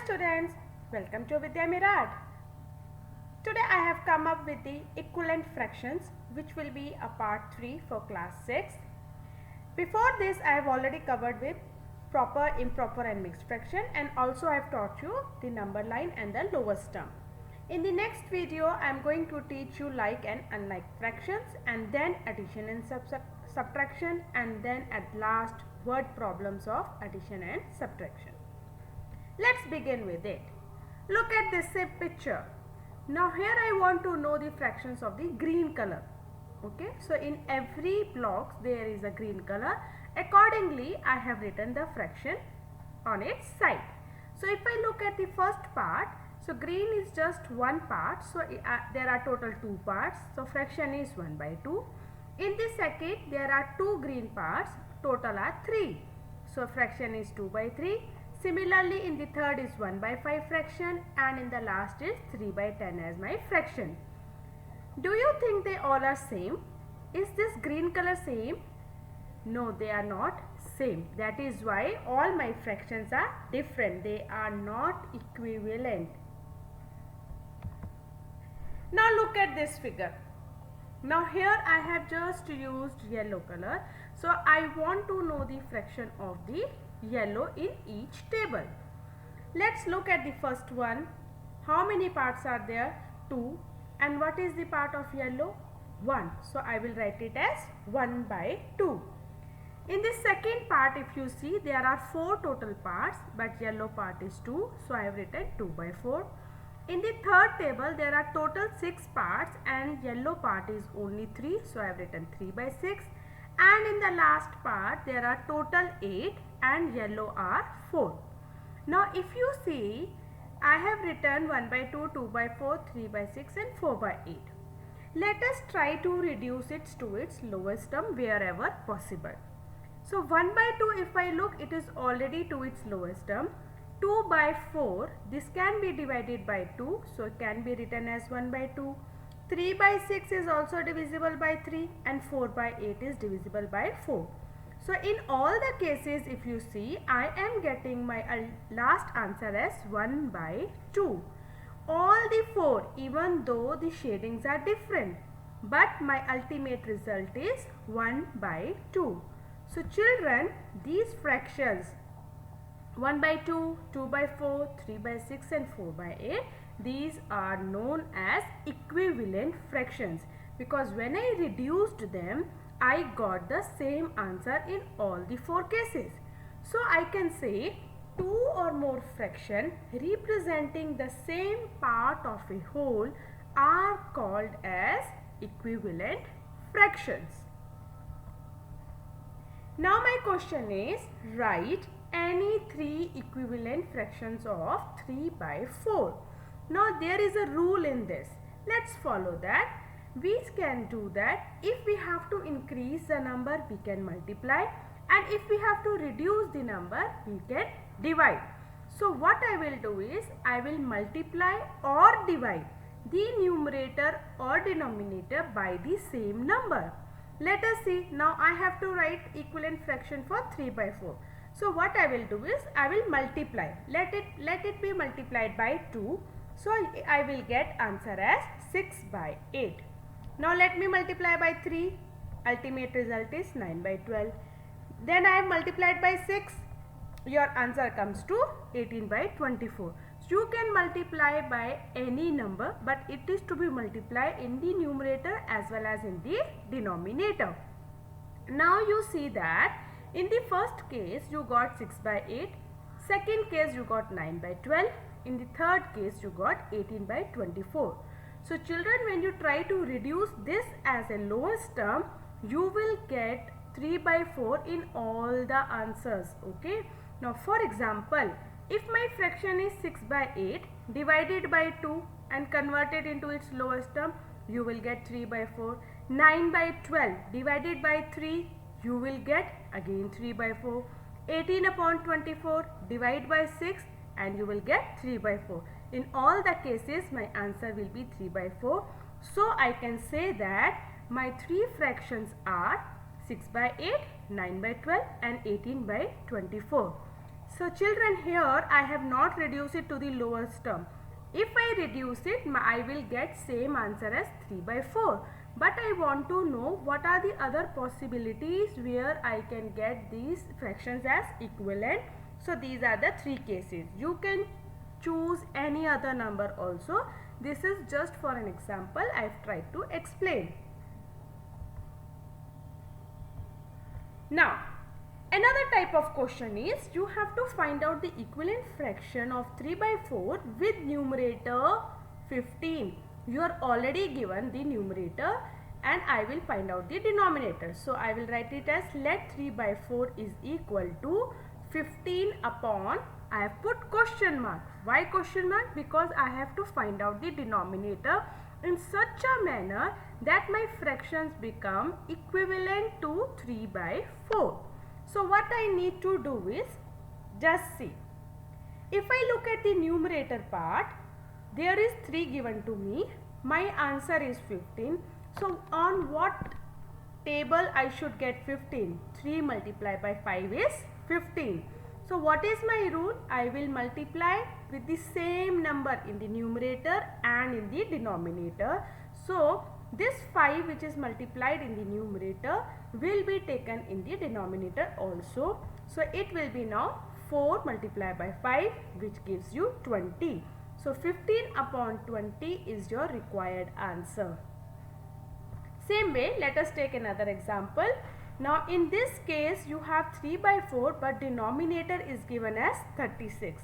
students, welcome to Vidya Mirad. Today I have come up with the equivalent fractions which will be a part 3 for class 6. Before this I have already covered with proper, improper and mixed fraction, and also I have taught you the number line and the lowest term. In the next video I am going to teach you like and unlike fractions, and then addition and subtraction, and then at last word problems of addition and subtraction. Let's begin with it. Look at this picture. Now here I want to know the fractions of the green color. Okay, so in every block there is a green color. Accordingly, I have written the fraction on its side. So if I look at the first part, so green is just one part. So there are total two parts. So fraction is 1 by 2. In the second, there are two green parts. Total are 3. So fraction is 2 by 3. Similarly, in the third is 1 by 5 fraction, and in the last is 3 by 10 as my fraction. Do you think they all are same? Is this green color same? No, they are not same. That is why all my fractions are different. They are not equivalent. Now look at this figure. Now here I have just used yellow color. So I want to know the fraction of the yellow in each table. Let's look at the first one. How many parts are there? 2. And what is the part of yellow? 1. So I will write it as 1 by 2. In the second part, if you see, there are 4 total parts, but yellow part is 2. So I have written 2 by 4. In the third table, there are total 6 parts and yellow part is only 3. So I have written 3 by 6. And in the last part, there are total 8 and yellow are 4. Now if you see, I have written 1 by 2, 2 by 4, 3 by 6 and 4 by 8. Let us try to reduce it to its lowest term wherever possible. So 1 by 2, if I look, it is already to its lowest term. 2 by 4, this can be divided by 2, so it can be written as 1 by 2. 3 by 6 is also divisible by 3, and 4 by 8 is divisible by 4. So in all the cases, if you see, I am getting my last answer as 1 by 2. All the 4, even though the shadings are different, but my ultimate result is 1 by 2. So children, these fractions 1 by 2, 2 by 4, 3 by 6 and 4 by 8, these are known as equivalent fractions, because when I reduced them, I got the same answer in all the 4 cases. So I can say 2 or more fractions representing the same part of a whole are called as equivalent fractions. Now my question is, write any 3 equivalent fractions of 3 by 4. Now there is a rule in this. Let's follow that. We can do that. If we have to increase the number, we can multiply, and if we have to reduce the number, we can divide. So what I will do is, I will multiply or divide the numerator or denominator by the same number. Let us see. Now I have to write equivalent fraction for 3 by 4. So what I will do is, I will multiply. Let it be multiplied by 2. So I will get answer as 6 by 8. Now let me multiply by 3. Ultimate result is 9 by 12. Then I have multiplied by 6. Your answer comes to 18 by 24. So you can multiply by any number, but it is to be multiplied in the numerator as well as in the denominator. Now you see that in the first case you got 6 by 8. Second case you got 9 by 12. In the third case you got 18 by 24. So children, when you try to reduce this as a lowest term, you will get 3 by 4 in all the answers. Okay. Now for example, if my fraction is 6 by 8 divided by 2 and converted into its lowest term, you will get 3 by 4. 9 by 12 divided by 3, you will get again 3 by 4. 18 upon 24 divide by 6 and you will get 3 by 4. In all the cases, my answer will be 3 by 4. So I can say that my 3 fractions are 6 by 8, 9 by 12 and 18 by 24. So children, here I have not reduced it to the lowest term. If I reduce it, I will get same answer as 3 by 4. But I want to know what are the other possibilities where I can get these fractions as equivalent. So these are the three cases. You can choose any other number also. This is just for an example I have tried to explain. Now, another type of question is you have to find out the equivalent fraction of 3 by 4 with numerator 15. You are already given the numerator and I will find out the denominator. So, I will write it as let 3 by 4 is equal to 15 upon, I have put question mark. Why question mark? Because I have to find out the denominator in such a manner that my fractions become equivalent to 3 by 4. So what I need to do is just see. If I look at the numerator part, there is 3 given to me. My answer is 15. So on what table I should get 15? 3 multiplied by 5 is 15. So what is my rule? I will multiply with the same number in the numerator and in the denominator. So this 5 which is multiplied in the numerator will be taken in the denominator also. So it will be now 4 multiplied by 5 which gives you 20. So 15 upon 20 is your required answer. Same way, let us take another example. Now in this case you have 3 by 4 but denominator is given as 36.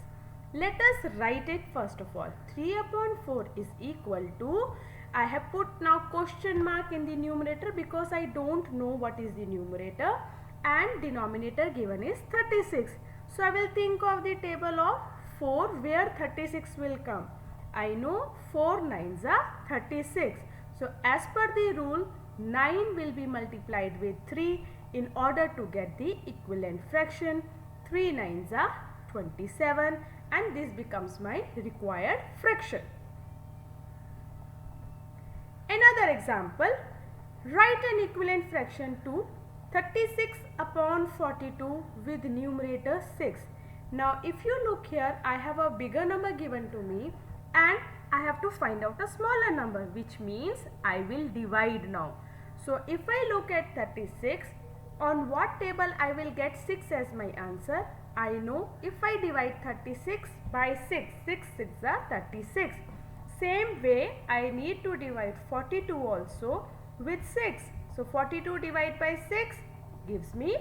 Let us write it first of all. 3 upon 4 is equal to, I have put now question mark in the numerator because I don't know what is the numerator, and denominator given is 36. So I will think of the table of 4 where 36 will come. I know 4 9s are 36. So as per the rule, 9 will be multiplied with 3 in order to get the equivalent fraction. 3 9s are 27 and this becomes my required fraction. Another example, write an equivalent fraction to 36 upon 42 with numerator 6. Now if you look here, I have a bigger number given to me and I have to find out a smaller number, which means I will divide now. So if I look at 36, on what table I will get 6 as my answer? I know if I divide 36 by 6, 6 6 are 36. Same way I need to divide 42 also with 6. So 42 divided by 6 gives me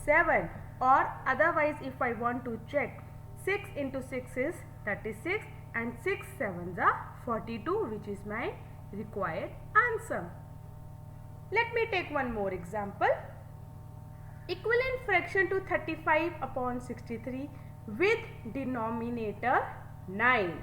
7, or otherwise if I want to check, 6 into 6 is 36 and 6 7s are 42, which is my required answer. Let me take one more example. Equivalent fraction to 35 upon 63 with denominator 9.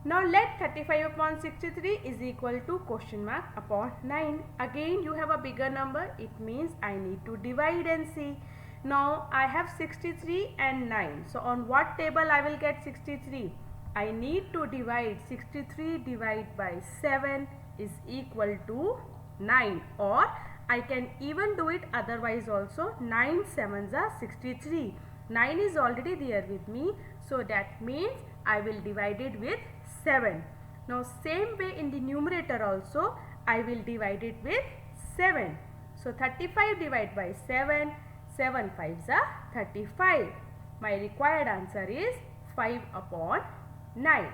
Now let 35 upon 63 is equal to question mark upon 9. Again you have a bigger number, it means I need to divide and see. Now I have 63 and 9. So on what table I will get 63? I need to divide 63 divided by 7 is equal to 9, or I can even do it otherwise also. 9 7s are 63. 9 is already there with me, so that means I will divide it with 7. Now same way in the numerator also I will divide it with 7. So 35 divided by 7, 7 5s are 35. My required answer is 5 upon 9.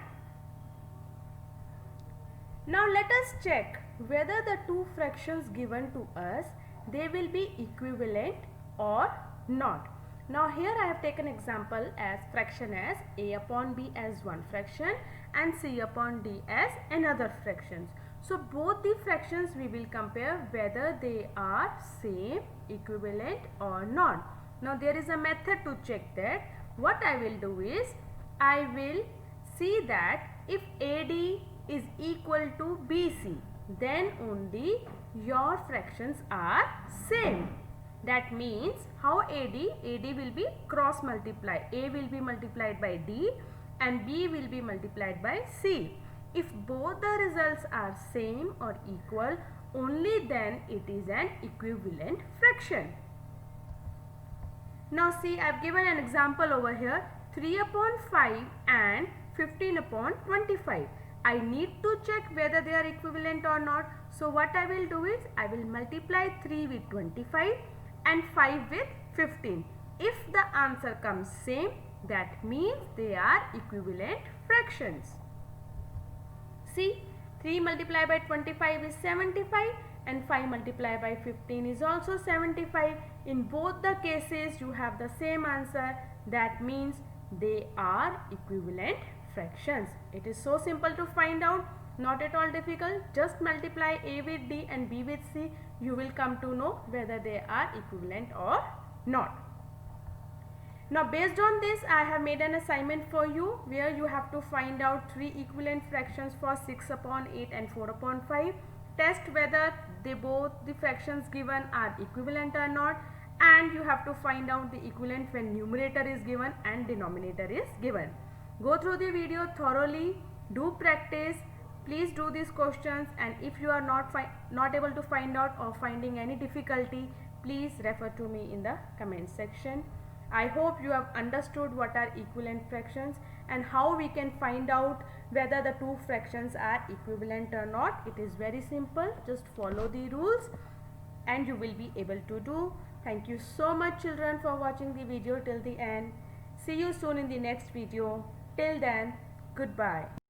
Now let us check whether the two fractions given to us, they will be equivalent or not. Now here I have taken example as fraction as a upon b as one fraction and c upon d as another fractions. So both the fractions we will compare whether they are same, equivalent or not. Now there is a method to check that. What I will do is I will see that if AD is equal to BC, then only your fractions are same. That means how AD will be cross multiplied. A will be multiplied by D and B will be multiplied by C. If both the results are same or equal, only then it is an equivalent fraction. Now see, I've given an example over here, 3 upon 5 and 15 upon 25. I need to check whether they are equivalent or not. So what I will do is, I will multiply 3 with 25 and 5 with 15. If the answer comes same, that means they are equivalent fractions. See, 3 multiplied by 25 is 75 and 5 multiplied by 15 is also 75. In both the cases you have the same answer. That means they are equivalent fractions. It is so simple to find out, not at all difficult. Just multiply A with D and B with C. You will come to know whether they are equivalent or not. Now based on this, I have made an assignment for you where you have to find out 3 equivalent fractions for 6 upon 8 and 4 upon 5. Test whether both the fractions given are equivalent or not, and you have to find out the equivalent when numerator is given and denominator is given. Go through the video thoroughly, do practice. Please do these questions, and if you are not able to find out or finding any difficulty, please refer to me in the comment section. I hope you have understood what are equivalent fractions and how we can find out whether the two fractions are equivalent or not. It is very simple. Just follow the rules and you will be able to do. Thank you so much children for watching the video till the end. See you soon in the next video. Till then, goodbye.